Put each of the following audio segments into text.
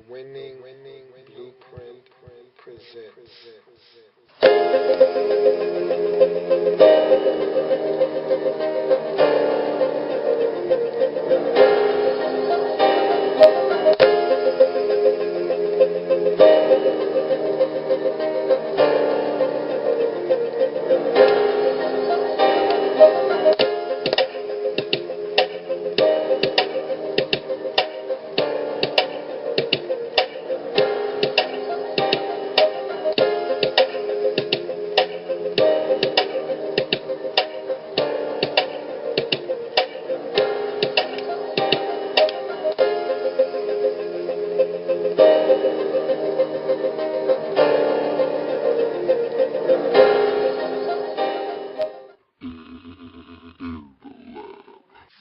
Winning Blueprint presents.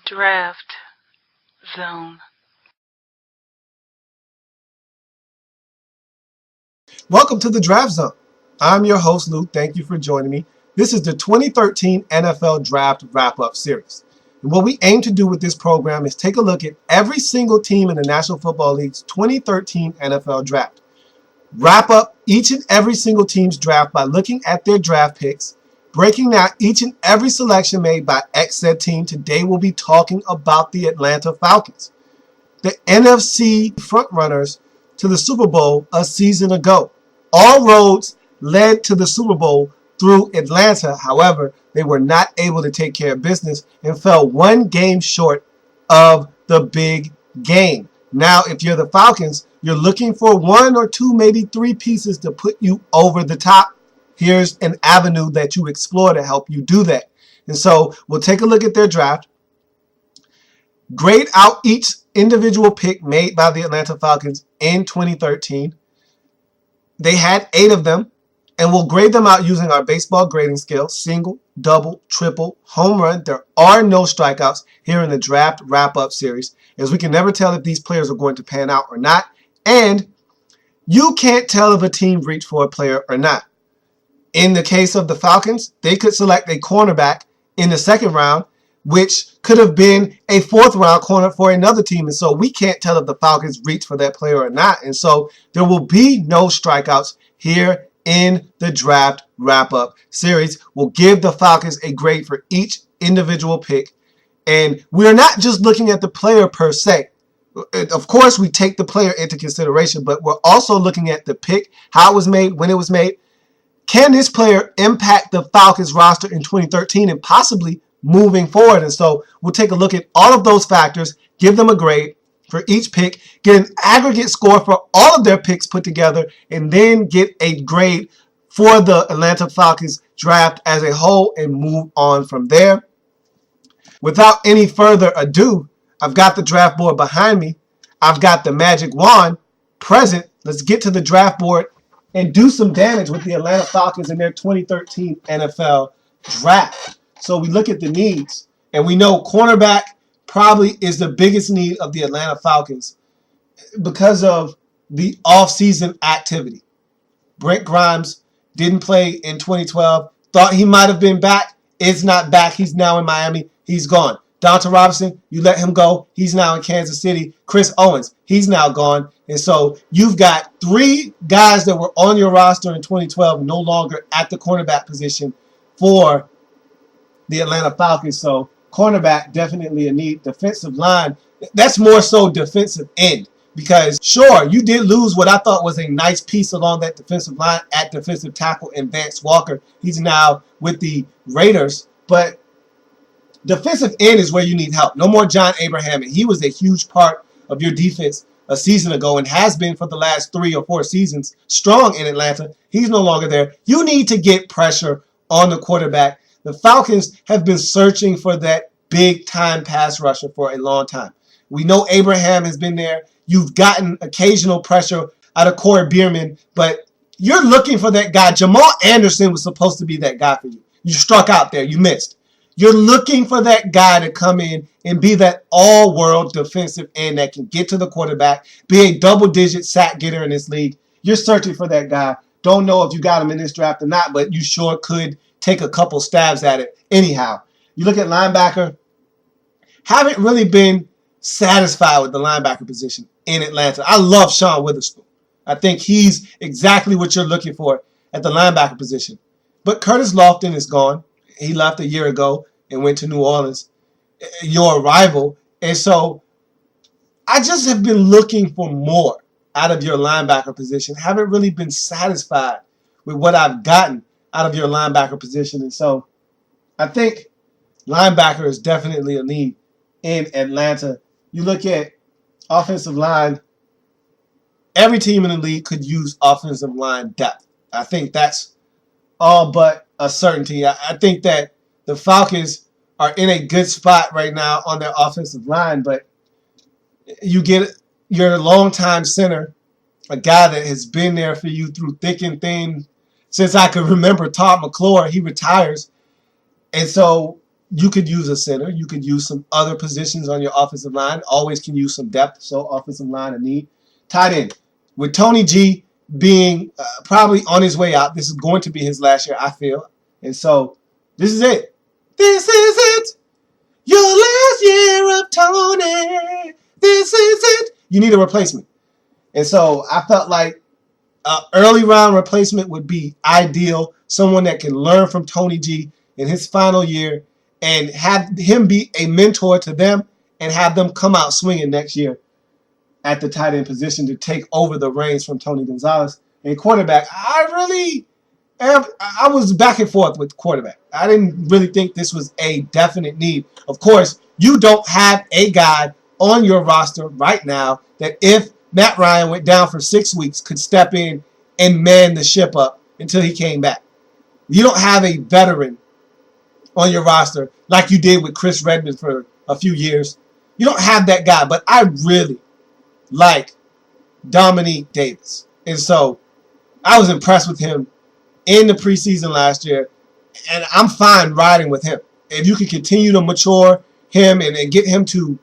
Draft Zone. Welcome to the Draft Zone. I'm your host, Luke. Thank you for joining me. This is the 2013 NFL Draft Wrap-Up Series. And what we aim to do with this program is take a look at every single team in the National Football League's 2013 NFL Draft. Wrap up each and every single team's draft by looking at their draft picks, breaking down each and every selection made by said team. Today we'll be talking about the Atlanta Falcons, the NFC frontrunners to the Super Bowl a season ago. All roads led to the Super Bowl through Atlanta. However, they were not able to take care of business and fell one game short of the big game. Now, if you're the Falcons, you're looking for one or two, maybe three pieces to put you over the top. Here's an avenue that you explore to help you do that. And so we'll take a look at their draft, grade out each individual pick made by the Atlanta Falcons in 2013. They had 8 of them, and we'll grade them out using our baseball grading scale: single, double, triple, home run. There are no strikeouts here in the draft wrap-up series, as we can never tell if these players are going to pan out or not, and you can't tell if a team reached for a player or not. In the case of the Falcons, they could select a cornerback in the second round, which could have been a fourth-round corner for another team. And so we can't tell if the Falcons reach for that player or not. And so there will be no strikeouts here in the draft wrap-up series. We'll give the Falcons a grade for each individual pick. And we're not just looking at the player per se. Of course, we take the player into consideration, but we're also looking at the pick, how it was made, when it was made. Can this player impact the Falcons roster in 2013 and possibly moving forward? And so we'll take a look at all of those factors, give them a grade for each pick, get an aggregate score for all of their picks put together, and then get a grade for the Atlanta Falcons draft as a whole and move on from there. Without any further ado, I've got the draft board behind me. I've got the magic wand present. Let's get to the draft board and do some damage with the Atlanta Falcons in their 2013 NFL draft. So we look at the needs, and we know cornerback probably is the biggest need of the Atlanta Falcons because of the offseason activity. Brent Grimes didn't play in 2012. Thought he might have been back. Is not back. He's now in Miami. He's gone. Donta Robinson, you let him go. He's now in Kansas City. Chris Owens, he's now gone. And so you've got 3 guys that were on your roster in 2012 no longer at the cornerback position for the Atlanta Falcons. So cornerback, definitely a need. Defensive line, that's more so defensive end. Because sure, you did lose what I thought was a nice piece along that defensive line at defensive tackle in Vance Walker. He's now with the Raiders. But defensive end is where you need help. No more John Abraham. And he was a huge part of your defense a season ago and has been for the last 3 or 4 seasons strong in Atlanta. He's no longer there. You need to get pressure on the quarterback. The Falcons have been searching for that big-time pass rusher for a long time. We know Abraham has been there. You've gotten occasional pressure out of Corey Bierman, but you're looking for that guy. Jamal Anderson was supposed to be that guy for you. You struck out there. You missed. You're looking for that guy to come in and be that all-world defensive end that can get to the quarterback, be a double-digit sack getter in this league. You're searching for that guy. Don't know if you got him in this draft or not, but you sure could take a couple stabs at it anyhow. You look at linebacker, haven't really been satisfied with the linebacker position. in Atlanta. I love Sean Witherspoon. I think he's exactly what you're looking for at the linebacker position. But Curtis Lofton is gone. He left a year ago and went to New Orleans, your rival. And so I just have been looking for more out of your linebacker position. Haven't really been satisfied with what I've gotten out of your linebacker position. And so I think linebacker is definitely a need in Atlanta. You look at offensive line, every team in the league could use offensive line depth. I think that's all but a certainty. I think that the Falcons are in a good spot right now on their offensive line, but you get your longtime center, a guy that has been there for you through thick and thin since I could remember Todd McClure. He retires. And so you could use a center. You could use some other positions on your offensive line. Always can use some depth, so offensive line a need. Tight end. With Tony G being probably on his way out, this is going to be his last year, I feel. And so this is it. This is it. Your last year of Tony. This is it. You need a replacement. And so I felt like an early round replacement would be ideal. Someone that can learn from Tony G in his final year and have him be a mentor to them and have them come out swinging next year at the tight end position to take over the reins from Tony Gonzalez. And quarterback, I was back and forth with quarterback. I didn't really think this was a definite need. Of course, you don't have a guy on your roster right now that if Matt Ryan went down for 6 weeks could step in and man the ship up until he came back. You don't have a veteran on your roster like you did with Chris Redmond for a few years. You don't have that guy, but I really like Dominique Davis. And so I was impressed with him in the preseason last year, and I'm fine riding with him. If you can continue to mature him and get him to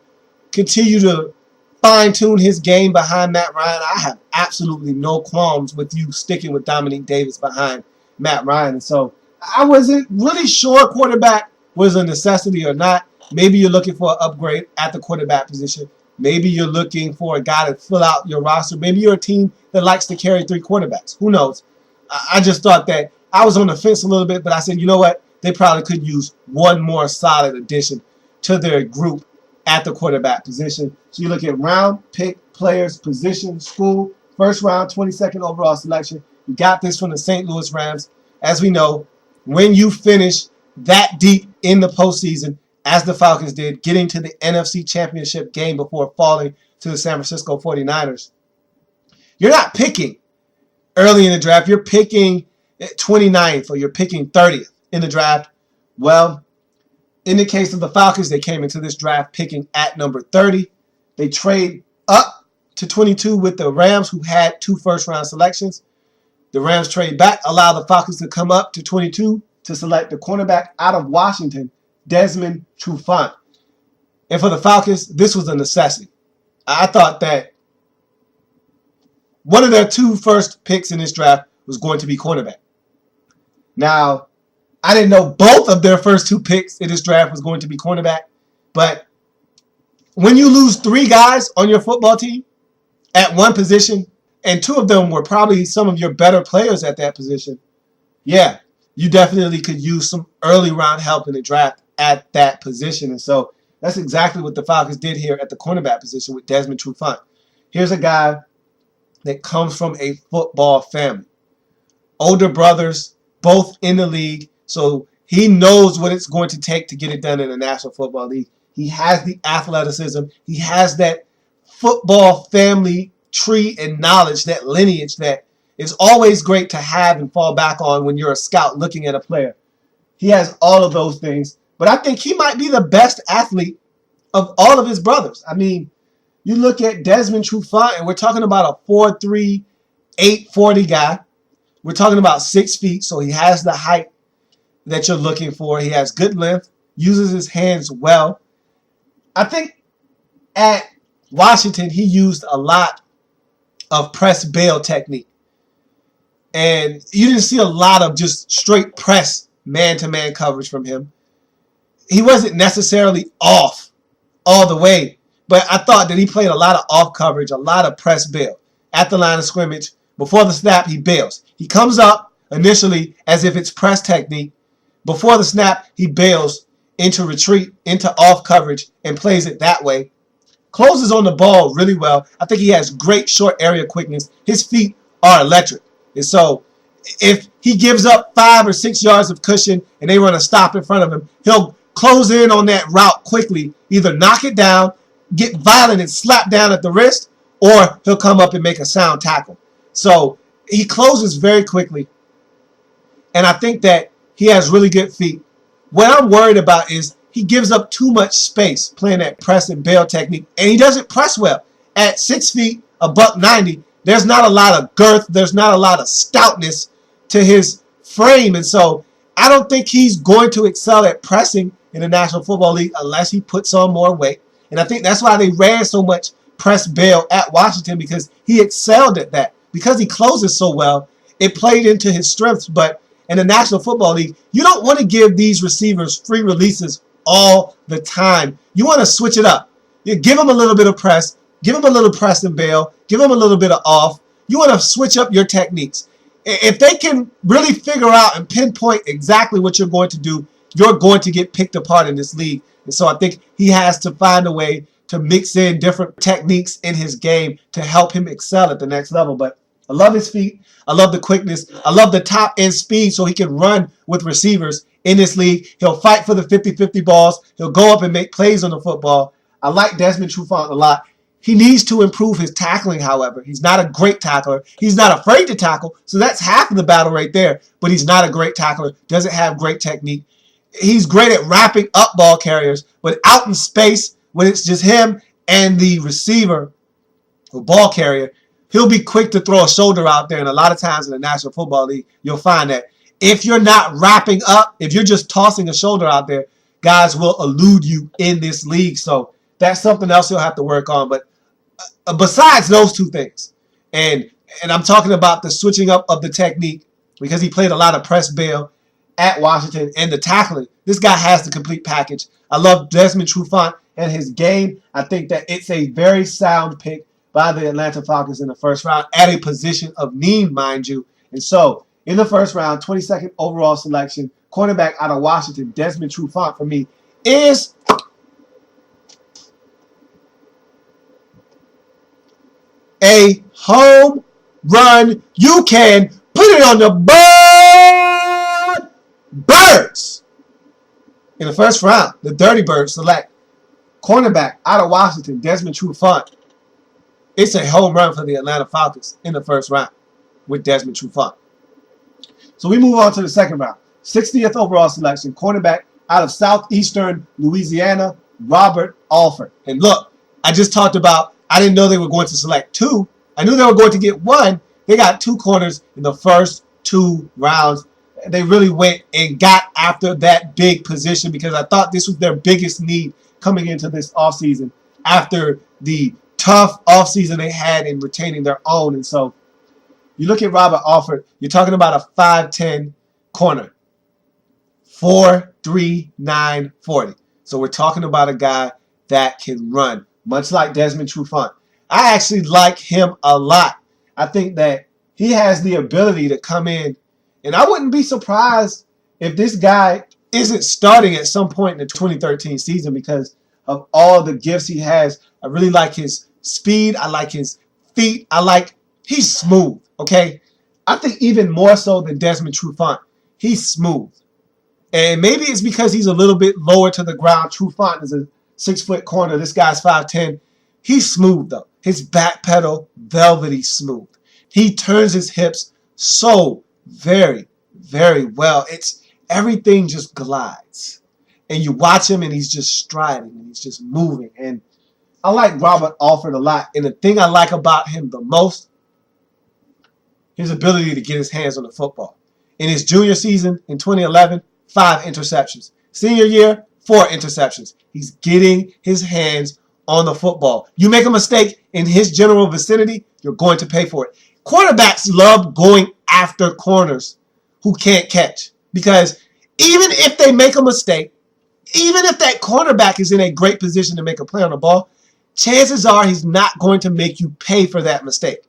continue to fine-tune his game behind Matt Ryan, I have absolutely no qualms with you sticking with Dominique Davis behind Matt Ryan. And so I wasn't really sure quarterback was a necessity or not. Maybe you're looking for an upgrade at the quarterback position. Maybe you're looking for a guy to fill out your roster. Maybe you're a team that likes to carry 3 quarterbacks. Who knows? I just thought that I was on the fence a little bit, but I said, you know what? They probably could use one more solid addition to their group at the quarterback position. So you look at round, pick, players, position, school, first round, 22nd overall selection. You got this from the St. Louis Rams. As we know, when you finish that deep in the postseason, as the Falcons did, getting to the NFC Championship game before falling to the San Francisco 49ers, you're not picking early in the draft. You're picking 29th or you're picking 30th in the draft. Well, in the case of the Falcons, they came into this draft picking at number 30. They trade up to 22 with the Rams, who had 2 first-round selections. The Rams trade back, allow the Falcons to come up to 22 to select the cornerback out of Washington, Desmond Trufant. And for the Falcons, this was a necessity. I thought that one of their 2 first picks in this draft was going to be cornerback. Now, I didn't know both of their first 2 picks in this draft was going to be cornerback, but when you lose 3 guys on your football team at one position, and 2 of them were probably some of your better players at that position, yeah, you definitely could use some early round help in the draft at that position. And so that's exactly what the Falcons did here at the cornerback position with Desmond Trufant. Here's a guy that comes from a football family. Older brothers, both in the league. So he knows what it's going to take to get it done in the National Football League. He has the athleticism. He has that football family tree and knowledge, that lineage that is always great to have and fall back on when you're a scout looking at a player. He has all of those things. But I think he might be the best athlete of all of his brothers. I mean, you look at Desmond Trufant, and we're talking about a 4'3", 840 guy. We're talking about 6 feet, so he has the height that you're looking for. He has good length, uses his hands well. I think at Washington, he used a lot of press bail technique. And you didn't see a lot of just straight press man-to-man coverage from him. He wasn't necessarily off all the way, But I thought that he played a lot of off coverage, a lot of press bail at the line of scrimmage. Before the snap, he bails. He comes up initially as if it's press technique. Before the snap, he bails into retreat, into off coverage, and plays it that way. Closes on the ball really well. I think he has great short area quickness. His feet are electric. And so if he gives up 5 or 6 yards of cushion and they run a stop in front of him, he'll close in on that route quickly, either knock it down, get violent and slap down at the wrist, or he'll come up and make a sound tackle. So he closes very quickly. And I think that he has really good feet. What I'm worried about is he gives up too much space playing that press and bail technique, and he doesn't press well. At 6 feet, $190, there's not a lot of girth, there's not a lot of stoutness to his frame, and so I don't think he's going to excel at pressing in the National Football League unless he puts on more weight. And I think that's why they ran so much press bail at Washington, because he excelled at that. Because he closes so well, it played into his strengths. But in the National Football League, you don't want to give these receivers free releases all the time. You want to switch it up. You give them a little bit of press, give them a little press and bail, give them a little bit of off. You want to switch up your techniques. If they can really figure out and pinpoint exactly what you're going to do, you're going to get picked apart in this league. And so I think he has to find a way to mix in different techniques in his game to help him excel at the next level. But I love his feet. I love the quickness. I love the top end speed so he can run with receivers in this league. He'll fight for the 50-50 balls. He'll go up and make plays on the football. I like Desmond Trufant a lot. He needs to improve his tackling, however. He's not a great tackler. He's not afraid to tackle, so that's half of the battle right there. But he's not a great tackler, doesn't have great technique. He's great at wrapping up ball carriers, but out in space, when it's just him and the receiver or ball carrier, he'll be quick to throw a shoulder out there. And a lot of times in the National Football League, you'll find that if you're not wrapping up, if you're just tossing a shoulder out there, guys will elude you in this league. So that's something else he'll have to work on. But besides those two things, and I'm talking about the switching up of the technique, because he played a lot of press bail at Washington, and the tackling, this guy has the complete package. I love Desmond Trufant and his game. I think that it's a very sound pick by the Atlanta Falcons in the first round at a position of need, mind you. And so in the first round, 22nd overall selection, cornerback out of Washington, Desmond Trufant for me is a home run. You can put it on the board. Birds. In the first round, the Dirty Birds select cornerback out of Washington, Desmond Trufant. It's a home run for the Atlanta Falcons in the first round with Desmond Trufant. So we move on to the second round. 60th overall selection, cornerback out of southeastern Louisiana, Robert Alford. And look, I just talked about, I didn't know they were going to select 2. I knew they were going to get 1. They got 2 corners in the first 2 rounds. They really went and got after that big position, because I thought this was their biggest need coming into this offseason after the tough offseason they had in retaining their own. And so you look at Robert Alford, you're talking about a 5'10 corner, 4.39 40. So we're talking about a guy that can run, much like Desmond Trufant. I actually like him a lot. I think that he has the ability to come in, and I wouldn't be surprised if this guy isn't starting at some point in the 2013 season because of all the gifts he has. I really like his speed. I like his feet. He's smooth, okay? I think even more so than Desmond Trufant, he's smooth. And maybe it's because he's a little bit lower to the ground. Trufant is a 6-foot corner. This guy's 5'10". He's smooth, though. His back pedal, velvety smooth. He turns his hips so very, very well. Everything just glides. And you watch him and he's just striding and he's just moving. And I like Robert Alford a lot. And the thing I like about him the most, his ability to get his hands on the football. In his junior season in 2011, 5 interceptions. Senior year, 4 interceptions. He's getting his hands on the football. You make a mistake in his general vicinity, you're going to pay for it. Quarterbacks love going after corners who can't catch, because even if they make a mistake, even if that cornerback is in a great position to make a play on the ball, chances are he's not going to make you pay for that mistake.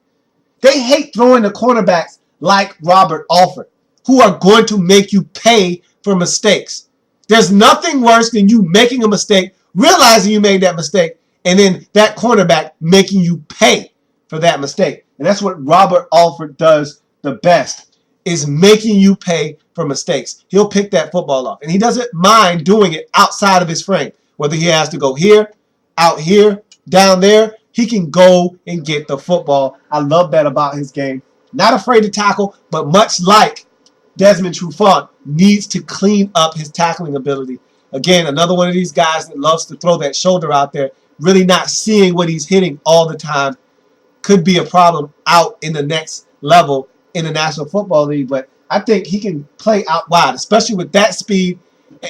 They hate throwing the cornerbacks like Robert Alford, who are going to make you pay for mistakes. There's nothing worse than you making a mistake, realizing you made that mistake, and then that cornerback making you pay for that mistake. And that's what Robert Alford does the best, is making you pay for mistakes. He'll pick that football off, and he doesn't mind doing it outside of his frame. Whether he has to go here, out here, down there, he can go and get the football. I love that about his game. Not afraid to tackle, but much like Desmond Trufant, needs to clean up his tackling ability. Again, another one of these guys that loves to throw that shoulder out there, really not seeing what he's hitting all the time. Could be a problem out in the next level in the National Football League, but I think he can play out wide, especially with that speed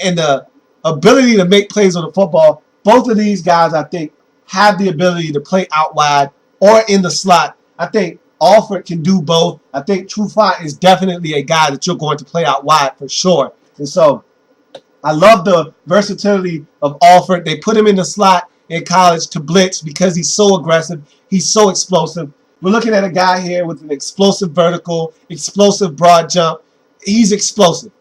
and the ability to make plays on the football. Both of these guys, I think, have the ability to play out wide or in the slot. I think Alford can do both. I think Trufant is definitely a guy that you're going to play out wide for sure. And so I love the versatility of Alford. They put him in the slot in college to blitz because he's so aggressive. He's so explosive. We're looking at a guy here with an explosive vertical, explosive broad jump. He's explosive.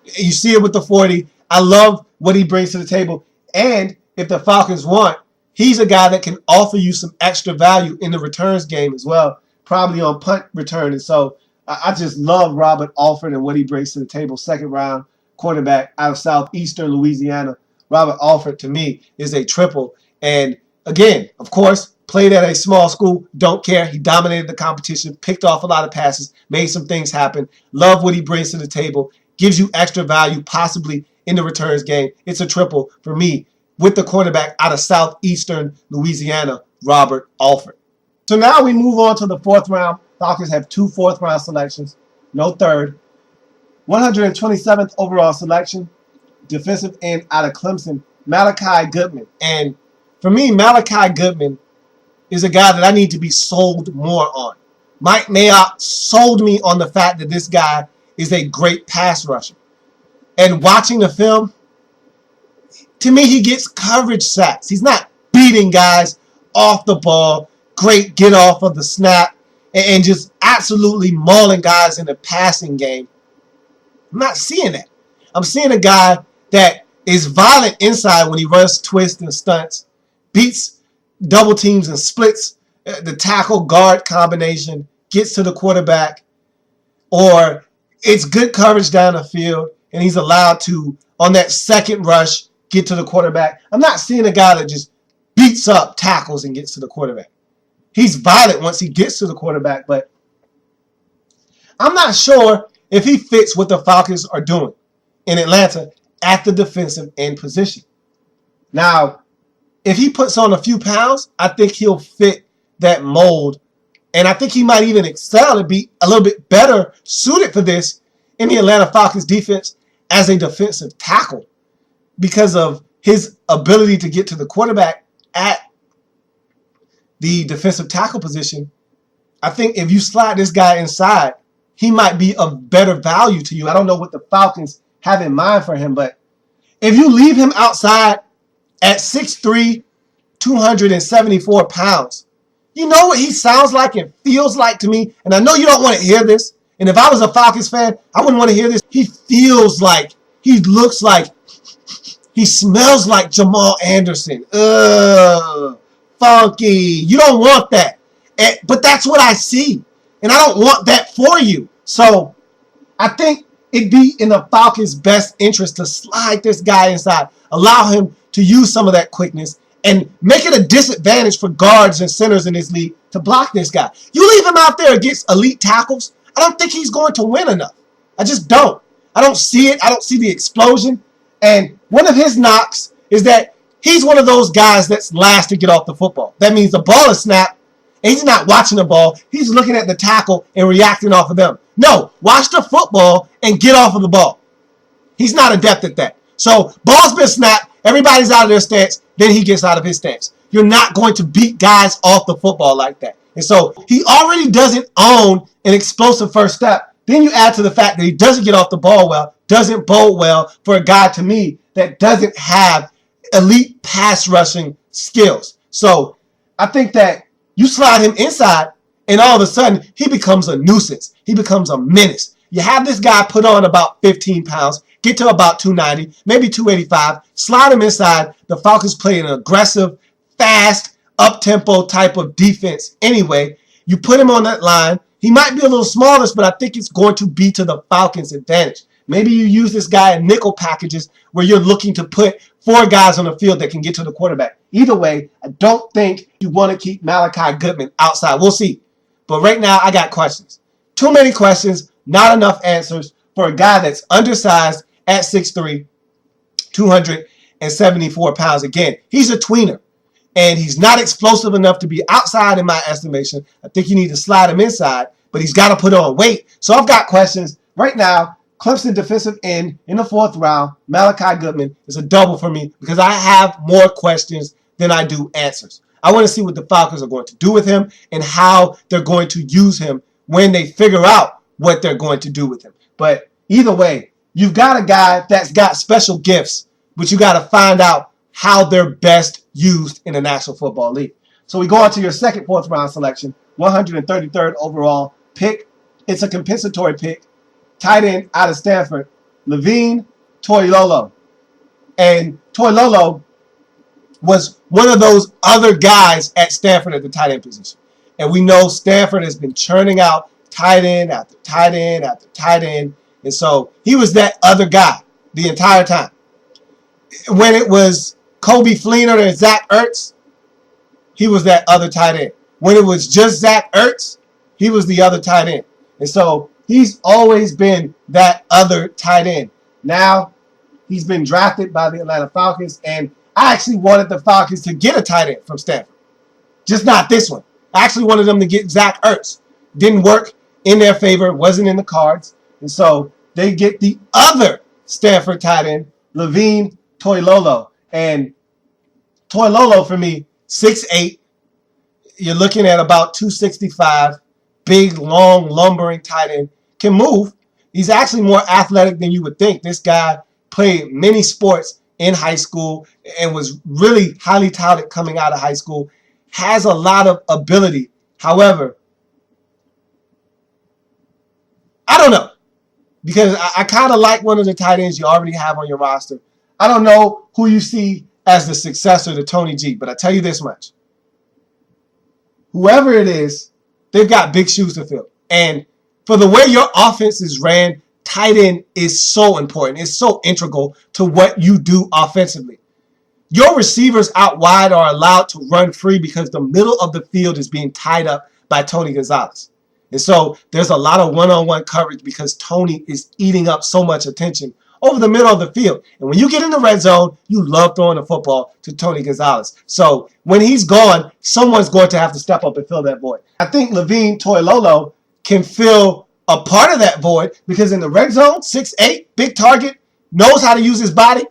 You see it with the 40. I love what he brings to the table. And if the Falcons want, he's a guy that can offer you some extra value in the returns game as well, probably on punt return. And so I just love Robert Alford and what he brings to the table. Second round quarterback out of southeastern Louisiana. Robert Alford, to me, is a triple. And again, of course, played at a small school, don't care. He dominated the competition, picked off a lot of passes, made some things happen. Love what he brings to the table. Gives you extra value possibly in the returns game. It's a triple for me with the cornerback out of southeastern Louisiana, Robert Alford. So now we move on to the fourth round. Falcons have 2 fourth-round selections, no third. 127th overall selection, defensive end out of Clemson, Malachi Goodman. And for me, Malachi Goodman is a guy that I need to be sold more on. Mike Mayock sold me on the fact that this guy is a great pass rusher. And watching the film, to me, he gets coverage sacks. He's not beating guys off the ball, great get off of the snap, and just absolutely mauling guys in the passing game. I'm not seeing that. I'm seeing a guy that is violent inside when he runs twists and stunts, beats double teams and splits the tackle guard combination, gets to the quarterback, or it's good coverage down the field, and he's allowed to, on that second rush, get to the quarterback. I'm not seeing a guy that just beats up tackles and gets to the quarterback. He's violent once he gets to the quarterback, but I'm not sure if he fits what the Falcons are doing in Atlanta at the defensive end position. Now, if he puts on a few pounds, I think he'll fit that mold. And I think he might even excel and be a little bit better suited for this in the Atlanta Falcons defense as a defensive tackle because of his ability to get to the quarterback at the defensive tackle position. I think if you slide this guy inside, he might be of better value to you. I don't know what the Falcons have in mind for him, but if you leave him outside at 6'3", 274 pounds, you know what he sounds like and feels like to me? And I know you don't want to hear this. And if I was a Falcons fan, I wouldn't want to hear this. He feels like, he looks like, he smells like Jamal Anderson. Ugh, funky. You don't want that. But that's what I see. And I don't want that for you. So I think it'd be in the Falcons' best interest to slide this guy inside, allow him to use some of that quickness, and make it a disadvantage for guards and centers in this league to block this guy. You leave him out there against elite tackles, I don't think he's going to win enough. I just don't. I don't see it. I don't see the explosion. And one of his knocks is that he's one of those guys that's last to get off the football. That means the ball is snapped, and he's not watching the ball. He's looking at the tackle and reacting off of them. No, watch the football and get off of the ball. He's not adept at that. So ball's been snapped. Everybody's out of their stance. Then he gets out of his stance. You're not going to beat guys off the football like that. And so he already doesn't own an explosive first step. Then you add to the fact that he doesn't get off the ball well, doesn't bode well for a guy, to me, that doesn't have elite pass rushing skills. So I think that you slide him inside, and all of a sudden, he becomes a nuisance. He becomes a menace. You have this guy put on about 15 pounds, get to about 290, maybe 285, slide him inside. The Falcons play an aggressive, fast, up-tempo type of defense anyway. You put him on that line. He might be a little smallish, but I think it's going to be to the Falcons' advantage. Maybe you use this guy in nickel packages where you're looking to put 4 guys on the field that can get to the quarterback. Either way, I don't think you want to keep Malachi Goodman outside. We'll see. But right now, I got questions. Too many questions, not enough answers for a guy that's undersized at 6'3", 274 pounds. Again, he's a tweener, and he's not explosive enough to be outside in my estimation. I think you need to slide him inside, but he's got to put on weight. So I've got questions. Right now, Clemson defensive end in the 4th round, Malachi Goodman, is a double for me because I have more questions than I do answers. I want to see what the Falcons are going to do with him and how they're going to use him when they figure out what they're going to do with him. But either way, you've got a guy that's got special gifts, but you got to find out how they're best used in the National Football League. So we go on to your second 4th round selection, 133rd overall pick. It's a compensatory pick. Tight end out of Stanford, Levine Toilolo. And Toilolo was one of those other guys at Stanford at the tight end position. And we know Stanford has been churning out tight end after tight end after tight end. And so he was that other guy the entire time. When it was Kobe Fleener and Zach Ertz, he was that other tight end. When it was just Zach Ertz, he was the other tight end. And so he's always been that other tight end. Now he's been drafted by the Atlanta Falcons, and I actually wanted the Falcons to get a tight end from Stanford. Just not this one. I actually wanted them to get Zach Ertz. Didn't work in their favor. Wasn't in the cards. And so they get the other Stanford tight end, Levine Toilolo. And Toilolo, for me, 6'8". You're looking at about 265. Big, long, lumbering tight end. Can move. He's actually more athletic than you would think. This guy played many sports in high school and was really highly touted coming out of high school. Has a lot of ability. However, I don't know. Because I kind of like one of the tight ends you already have on your roster. I don't know who you see as the successor to Tony G, but I tell you this much. Whoever it is, they've got big shoes to fill. And for the way your offense is ran, tight end is so important. It's so integral to what you do offensively. Your receivers out wide are allowed to run free because the middle of the field is being tied up by Tony Gonzalez. And so there's a lot of one-on-one coverage because Tony is eating up so much attention over the middle of the field. And when you get in the red zone, you love throwing the football to Tony Gonzalez. So when he's gone, someone's going to have to step up and fill that void. I think Levine Toilolo can fill a part of that void because in the red zone, 6'8", big target, knows how to use his body.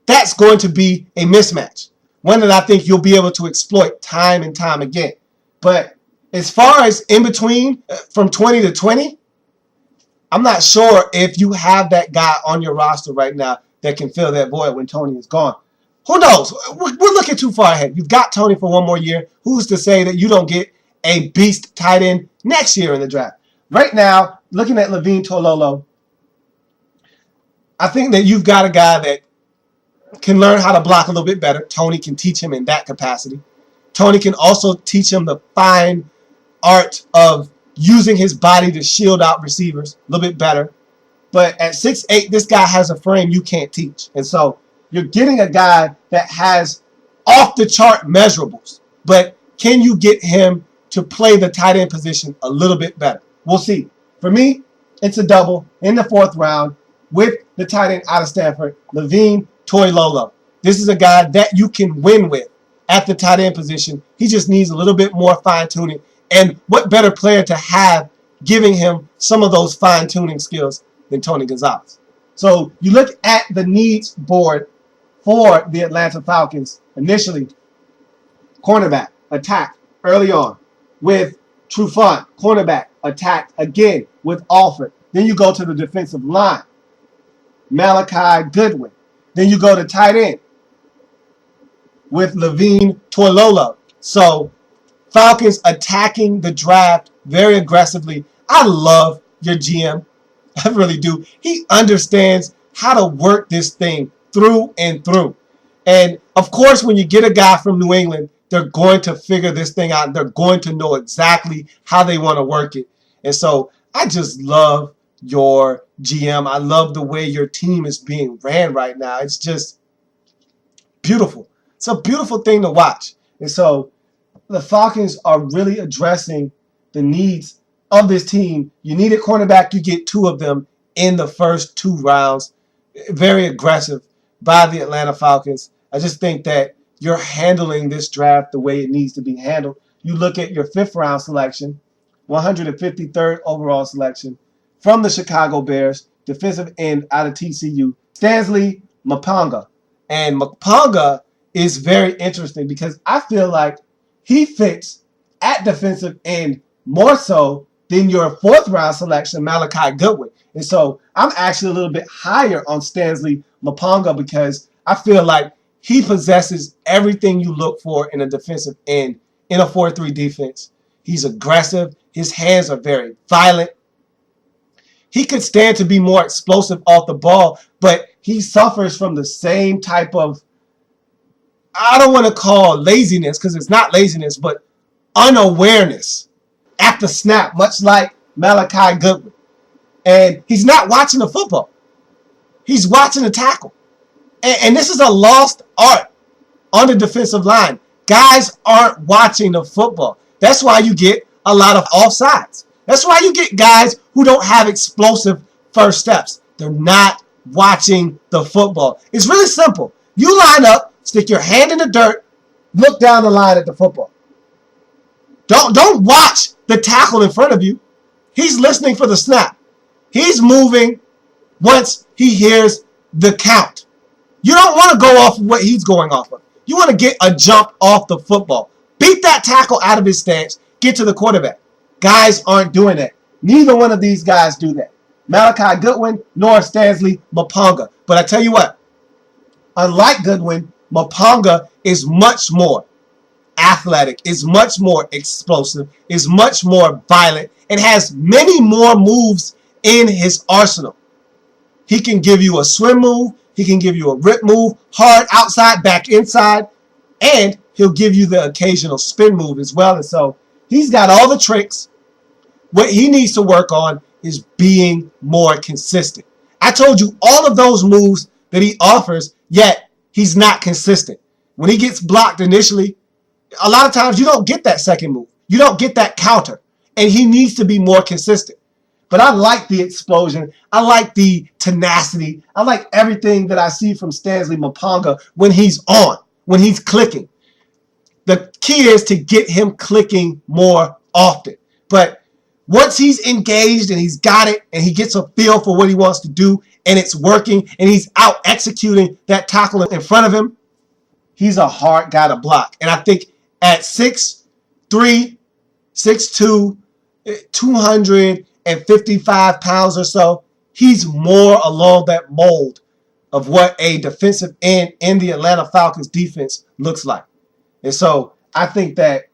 That's going to be a mismatch. One that I think you'll be able to exploit time and time again. But as far as in between, from 20 to 20, I'm not sure if you have that guy on your roster right now that can fill that void when Tony is gone. Who knows? We're looking too far ahead. You've got Tony for one more year. Who's to say that you don't get a beast tight end next year in the draft? Right now, looking at Levine Toilolo, I think that you've got a guy that can learn how to block a little bit better. Tony can teach him in that capacity. Tony can also teach him the fine art of using his body to shield out receivers a little bit better. But at 6'8", this guy has a frame you can't teach. And so you're getting a guy that has off-the-chart measurables. But can you get him to play the tight end position a little bit better? We'll see. For me, it's a double in the 4th round with the tight end out of Stanford, Levine Toilolo. This is a guy that you can win with at the tight end position. He just needs a little bit more fine-tuning. And what better player to have giving him some of those fine-tuning skills than Tony Gonzalez? So you look at the needs board for the Atlanta Falcons. Initially, cornerback, attack early on with Trufant. Cornerback, attack again with Alford. Then you go to the defensive line, Malachi Goodman. Then you go to tight end with Levine Toilolo. So Falcons attacking the draft very aggressively. I love your GM. I really do. He understands how to work this thing through and through. And of course, when you get a guy from New England, they're going to figure this thing out. They're going to know exactly how they want to work it. And so I just love your GM. I love the way your team is being ran right now. It's just beautiful. It's a beautiful thing to watch. And so the Falcons are really addressing the needs of this team. You need a cornerback. You get two of them in the first 2 rounds. Very aggressive by the Atlanta Falcons. I just think that you're handling this draft the way it needs to be handled. You look at your 5th round selection, 153rd overall selection from the Chicago Bears, defensive end out of TCU, Stansley Maponga. And Maponga is very interesting because I feel like he fits at defensive end more so than your 4th round selection, Malachi Goodman. And so I'm actually a little bit higher on Stansley Maponga because I feel like he possesses everything you look for in a defensive end in a 4-3 defense. He's aggressive. His hands are very violent. He could stand to be more explosive off the ball, but he suffers from the same type of, I don't want to call laziness because it's not laziness, but unawareness at the snap, much like Malachi Goodman. And he's not watching the football. He's watching the tackle. And this is a lost art on the defensive line. Guys aren't watching the football. That's why you get a lot of offsides. That's why you get guys who don't have explosive first steps. They're not watching the football. It's really simple. You line up, stick your hand in the dirt, look down the line at the football. Don't watch the tackle in front of you. He's listening for the snap. He's moving once he hears the count. You don't want to go off of what he's going off of. You want to get a jump off the football. Beat that tackle out of his stance. Get to the quarterback. Guys aren't doing that. Neither one of these guys do that. Malachi Goodwin nor Stansley Maponga. But I tell you what, unlike Goodwin, Maponga is much more athletic, is much more explosive, is much more violent, and has many more moves in his arsenal. He can give you a swim move. He can give you a rip move, hard outside, back inside, and he'll give you the occasional spin move as well. And so he's got all the tricks. What he needs to work on is being more consistent. I told you all of those moves that he offers, yet he's not consistent. When he gets blocked initially, a lot of times you don't get that second move. You don't get that counter. And he needs to be more consistent. But I like the explosion. I like the tenacity. I like everything that I see from Stansley Maponga when he's on, when he's clicking. The key is to get him clicking more often. But once he's engaged and he's got it and he gets a feel for what he wants to do and it's working and he's out executing that tackle in front of him, he's a hard guy to block. And I think at 6'3", 6'2", 255 pounds or so, he's more along that mold of what a defensive end in the Atlanta Falcons defense looks like. And so I think that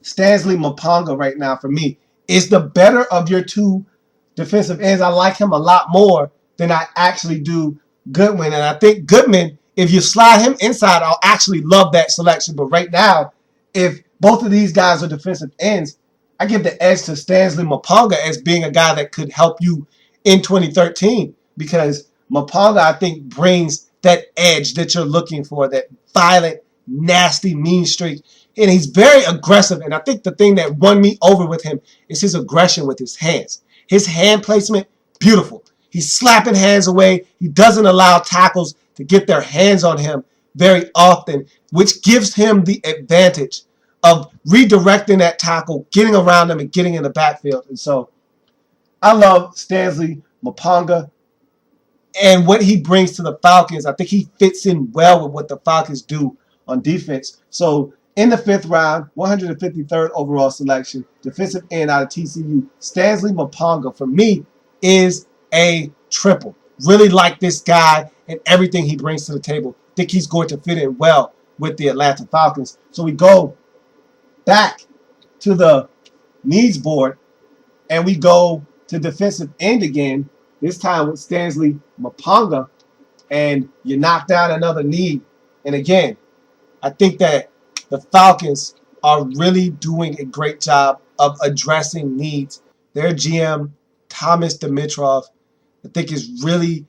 Stansley Maponga right now for me is the better of your two defensive ends. I like him a lot more than I actually do Goodwin. And I think Goodman, if you slide him inside, I'll actually love that selection. But right now, if both of these guys are defensive ends, I give the edge to Stansley Maponga as being a guy that could help you in 2013 because Maponga, I think, brings that edge that you're looking for, that violent, nasty, mean streak. And he's very aggressive. And I think the thing that won me over with him is his aggression with his hands. His hand placement, beautiful. He's slapping hands away. He doesn't allow tackles to get their hands on him very often, which gives him the advantage of redirecting that tackle, getting around them, and getting in the backfield. And so I love Stansley Maponga and what he brings to the Falcons. I think he fits in well with what the Falcons do on defense. So in the 5th round, 153rd overall selection, defensive end out of TCU, Stansley Maponga, for me, is a triple. Really like this guy and everything he brings to the table. Think he's going to fit in well with the Atlanta Falcons. So we go back to the needs board and we go to defensive end again, this time with Stansley Maponga, and you knock down another need. And again, I think that the Falcons are really doing a great job of addressing needs. Their GM, Thomas Dimitrov, I think is really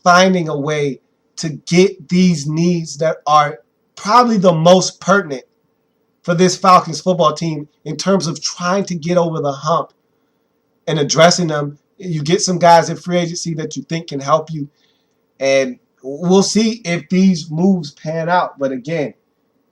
finding a way to get these needs that are probably the most pertinent for this Falcons football team in terms of trying to get over the hump and addressing them. You get some guys in free agency that you think can help you, and we'll see if these moves pan out. But again,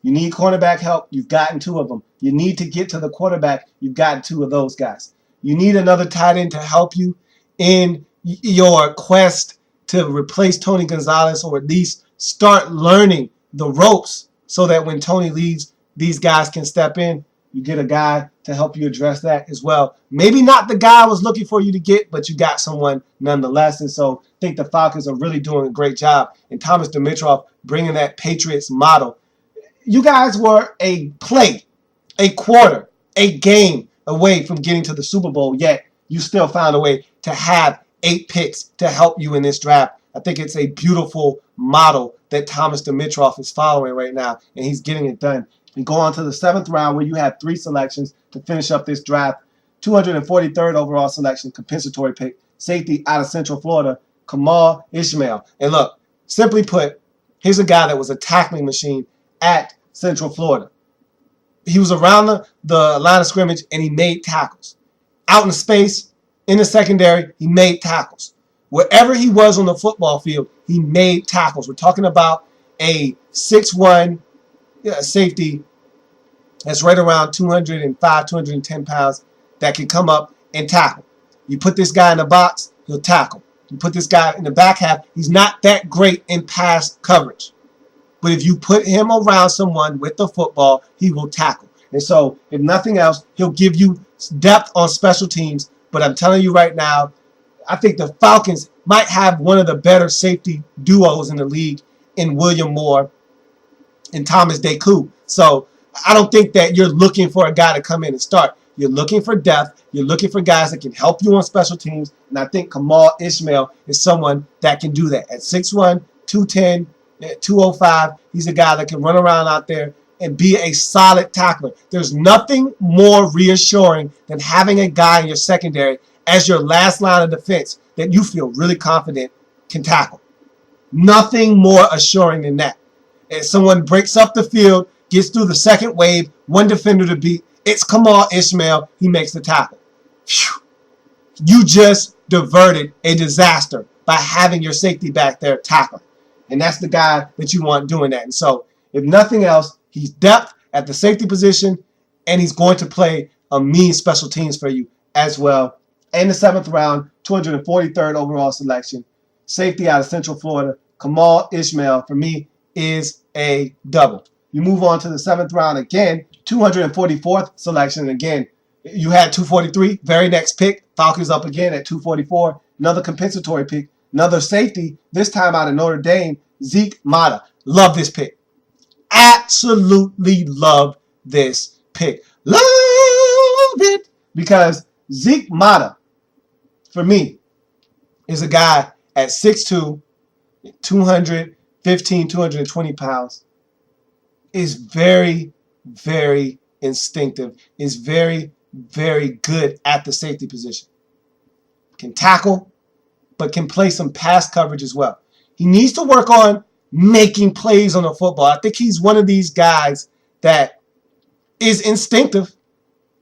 you need cornerback help. You've gotten 2 of them. You need to get to the quarterback. You've gotten 2 of those guys. You need another tight end to help you in your quest to replace Tony Gonzalez, or at least start learning the ropes so that when Tony leaves, these guys can step in. You get a guy to help you address that as well. Maybe not the guy I was looking for you to get, but you got someone nonetheless. And so I think the Falcons are really doing a great job. And Thomas Dimitrov bringing that Patriots model. You guys were a play, a quarter, a game away from getting to the Super Bowl, yet you still found a way to have 8 picks to help you in this draft. I think it's a beautiful model that Thomas Dimitrov is following right now, and he's getting it done. And go on to the 7th round where you had 3 selections to finish up this draft. 243rd overall selection, compensatory pick, safety out of Central Florida, Kamal Ishmael. And look, simply put, here's a guy that was a tackling machine at Central Florida. He was around the line of scrimmage and he made tackles. Out in space, in the secondary, he made tackles. Wherever he was on the football field, he made tackles. We're talking about a 6'1" safety that's right around 205, 210 pounds that can come up and tackle. You put this guy in the box, he'll tackle. You put this guy in the back half, he's not that great in pass coverage. But if you put him around someone with the football, he will tackle. And so, if nothing else, he'll give you depth on special teams. But I'm telling you right now, I think the Falcons might have one of the better safety duos in the league in William Moore and Thomas Deku. So I don't think that you're looking for a guy to come in and start. You're looking for depth. You're looking for guys that can help you on special teams. And I think Kamal Ishmael is someone that can do that. At 6'1", 210, 205, he's a guy that can run around out there and be a solid tackler. There's nothing more reassuring than having a guy in your secondary as your last line of defense that you feel really confident can tackle. Nothing more assuring than that. If someone breaks up the field, gets through the second wave, one defender to beat, it's Kamal Ishmael, he makes the tackle. Phew. You just diverted a disaster by having your safety back there tackling. And that's the guy that you want doing that. And so, if nothing else, he's depth at the safety position, and he's going to play a mean special teams for you as well. In the 7th round, 243rd overall selection, safety out of Central Florida, Kamal Ishmael, for me, is a double. You move on to the 7th round again, 244th selection. Again, you had 243, very next pick. Falcons up again at 244. Another compensatory pick, another safety, this time out of Notre Dame, Zeke Mata. Love this pick. Absolutely love this pick. Love it. Because Zeke Mata, for me, is a guy at 6'2", 215, 220 pounds, is very, very instinctive, is very, very good at the safety position. Can tackle, but can play some pass coverage as well. He needs to work on making plays on the football. I think he's one of these guys that is instinctive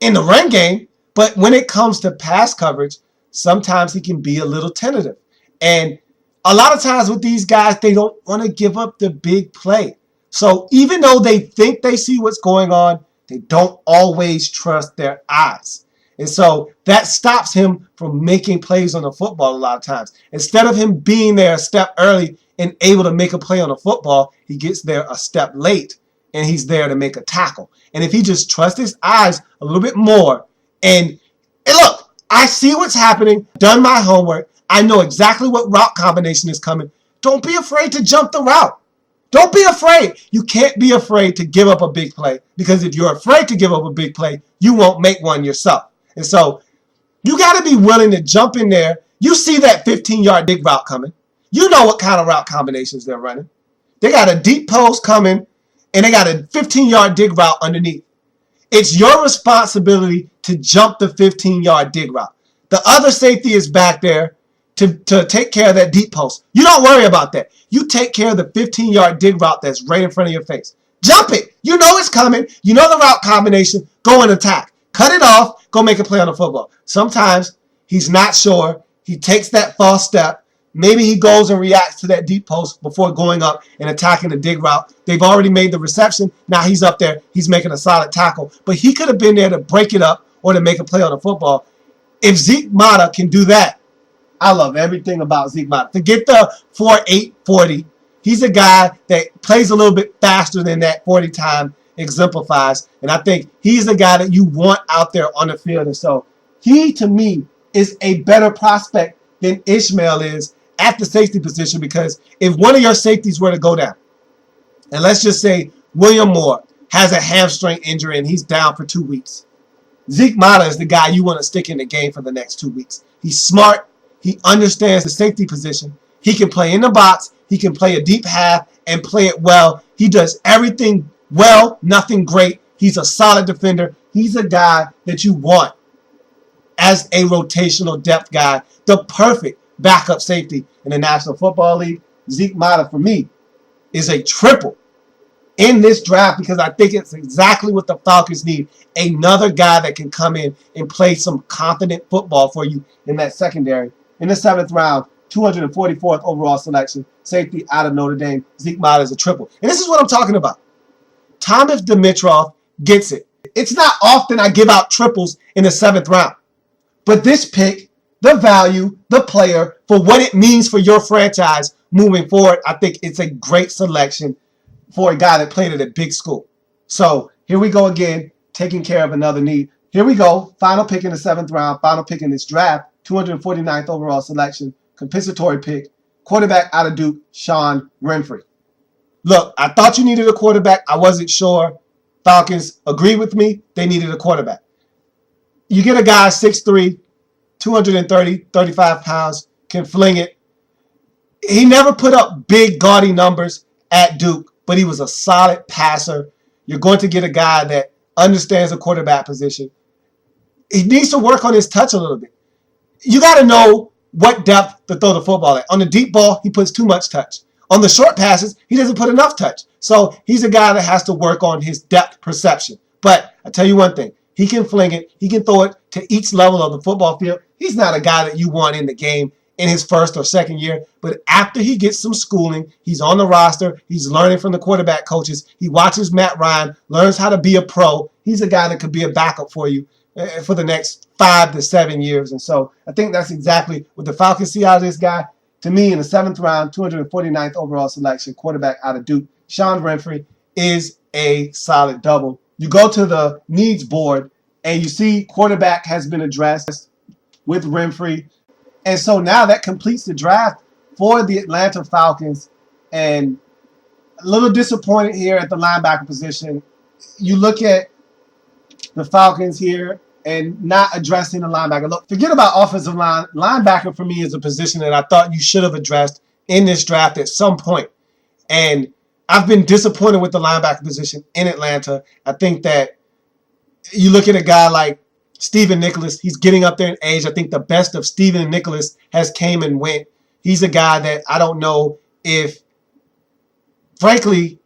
in the run game, but when it comes to pass coverage, sometimes he can be a little tentative. And a lot of times with these guys, they don't want to give up the big play. So even though they think they see what's going on, they don't always trust their eyes. And so that stops him from making plays on the football a lot of times. Instead of him being there a step early and able to make a play on the football, he gets there a step late and he's there to make a tackle. And if he just trusts his eyes a little bit more and look, I see what's happening, done my homework, I know exactly what route combination is coming. Don't be afraid to jump the route. Don't be afraid. You can't be afraid to give up a big play, because if you're afraid to give up a big play, you won't make one yourself. And so you got to be willing to jump in there. You see that 15-yard dig route coming. You know what kind of route combinations they're running. They got a deep post coming, and they got a 15-yard dig route underneath. It's your responsibility to jump the 15-yard dig route. The other safety is back there to take care of that deep post. You don't worry about that. You take care of the 15-yard dig route that's right in front of your face. Jump it. You know it's coming. You know the route combination. Go and attack. Cut it off. Go make a play on the football. Sometimes he's not sure. He takes that false step. Maybe he goes and reacts to that deep post before going up and attacking the dig route. They've already made the reception. Now he's up there. He's making a solid tackle. But he could have been there to break it up or to make a play on the football. If Zeke Mata can do that, I love everything about Zeke Mata. To get the 4.8 40, he's a guy that plays a little bit faster than that 40 time exemplifies. And I think he's the guy that you want out there on the field. And so he, to me, is a better prospect than Ishmael is at the safety position, because if one of your safeties were to go down, and let's just say William Moore has a hamstring injury and he's down for 2 weeks, Zeke Mata is the guy you want to stick in the game for the next 2 weeks. He's smart. He understands the safety position. He can play in the box. He can play a deep half and play it well. He does everything well, nothing great. He's a solid defender. He's a guy that you want as a rotational depth guy, the perfect backup safety in the National Football League. Zeke Mata, for me, is a triple in this draft, because I think it's exactly what the Falcons need. Another guy that can come in and play some confident football for you in that secondary. In the 7th round, 244th overall selection, safety out of Notre Dame. Zeke Mata is a triple. And this is what I'm talking about. Thomas Dimitroff gets it. It's not often I give out triples in the 7th round. But this pick, the value, the player, for what it means for your franchise moving forward, I think it's a great selection for a guy that played at a big school. So here we go again, taking care of another need. Here we go, final pick in the 7th round, final pick in this draft, 249th overall selection, compensatory pick, quarterback out of Duke, Sean Renfrey. Look, I thought you needed a quarterback. I wasn't sure. Falcons agreed with me. They needed a quarterback. You get a guy 6'3", 230, 35 pounds, can fling it. He never put up big, gaudy numbers at Duke, but he was a solid passer. You're going to get a guy that understands the quarterback position. He needs to work on his touch a little bit. You got to know what depth to throw the football at. On the deep ball, he puts too much touch. On the short passes, he doesn't put enough touch. So he's a guy that has to work on his depth perception. But I tell you one thing, he can fling it. He can throw it to each level of the football field. He's not a guy that you want in the game in his first or second year. But after he gets some schooling, he's on the roster. He's learning from the quarterback coaches. He watches Matt Ryan, learns how to be a pro. He's a guy that could be a backup for you for the next 5 to 7 years. And so I think that's exactly what the Falcons see out of this guy. To me, in the 7th round, 249th overall selection, quarterback out of Duke, Sean Renfrey is a solid double. You go to the needs board, and you see quarterback has been addressed with Renfrey. And so now that completes the draft for the Atlanta Falcons. And a little disappointed here at the linebacker position. You look at the Falcons here and not addressing the linebacker. Look, forget about offensive line. Linebacker for me is a position that I thought you should have addressed in this draft at some point. And I've been disappointed with the linebacker position in Atlanta. I think that you look at a guy like Stephen Nicholas, he's getting up there in age. I think the best of Stephen Nicholas has came and went. He's a guy that I don't know if, frankly,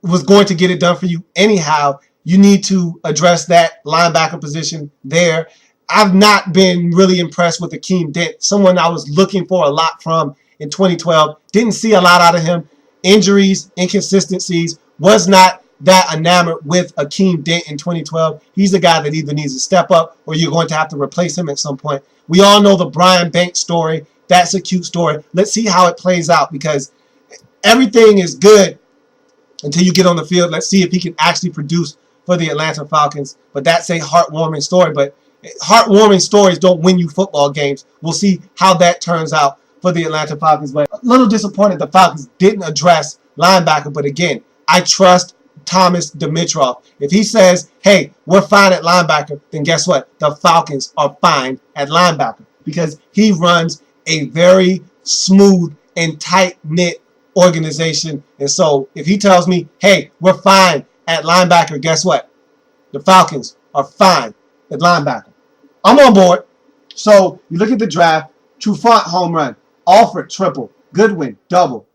was going to get it done for you anyhow. You need to address that linebacker position there. I've not been really impressed with Akeem Dent, someone I was looking for a lot from in 2012. Didn't see a lot out of him. Injuries, inconsistencies, was not that enamored with Akeem Dent in 2012. He's a guy that either needs to step up or you're going to have to replace him at some point. We all know the Brian Banks story. That's a cute story. Let's see how it plays out, because everything is good until you get on the field. Let's see if he can actually produce for the Atlanta Falcons. But that's a heartwarming story. But heartwarming stories don't win you football games. We'll see how that turns out for the Atlanta Falcons. But a little disappointed the Falcons didn't address linebacker. But again, I trust Thomas Dimitroff. If he says, hey, we're fine at linebacker, then guess what? The Falcons are fine at linebacker because he runs a very smooth and tight-knit organization. And so if he tells me, hey, we're fine at linebacker, guess what? The Falcons are fine at linebacker. I'm on board. So you look at the draft, Trufant home run, Alford triple, Goodwin double,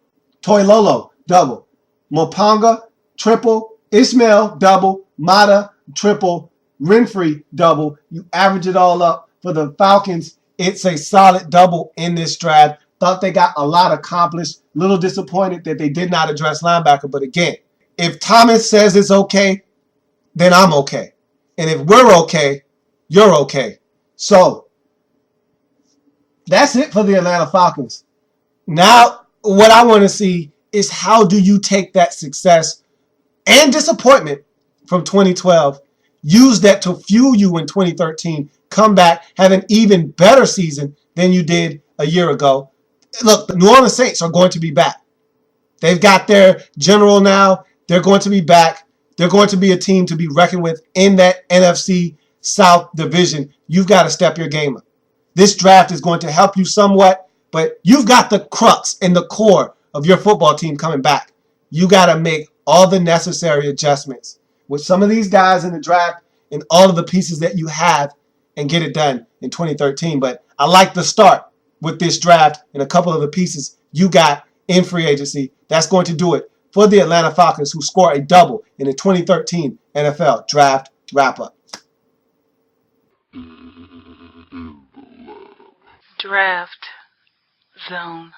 Toilolo double, Maponga triple, Ismail double, Mata triple, Renfrey double. You average it all up for the Falcons. It's a solid double in this draft. Thought they got a lot accomplished. Little disappointed that they did not address linebacker. But again, if Thomas says it's okay, then I'm okay. And if we're okay, you're okay. So that's it for the Atlanta Falcons. Now, what I want to see is how do you take that success and disappointment from 2012, use that to fuel you in 2013, come back, have an even better season than you did a year ago. Look, the New Orleans Saints are going to be back. They've got their general now. They're going to be back. They're going to be a team to be reckoned with in that NFC South division. You've got to step your game up. This draft is going to help you somewhat, but you've got the crux and the core of your football team coming back. You got to make all the necessary adjustments with some of these guys in the draft and all of the pieces that you have and get it done in 2013. But I like the start with this draft and a couple of the pieces you got in free agency. That's going to do it for the Atlanta Falcons, who score a double in the 2013 NFL Draft Wrap-Up. Draft Zone.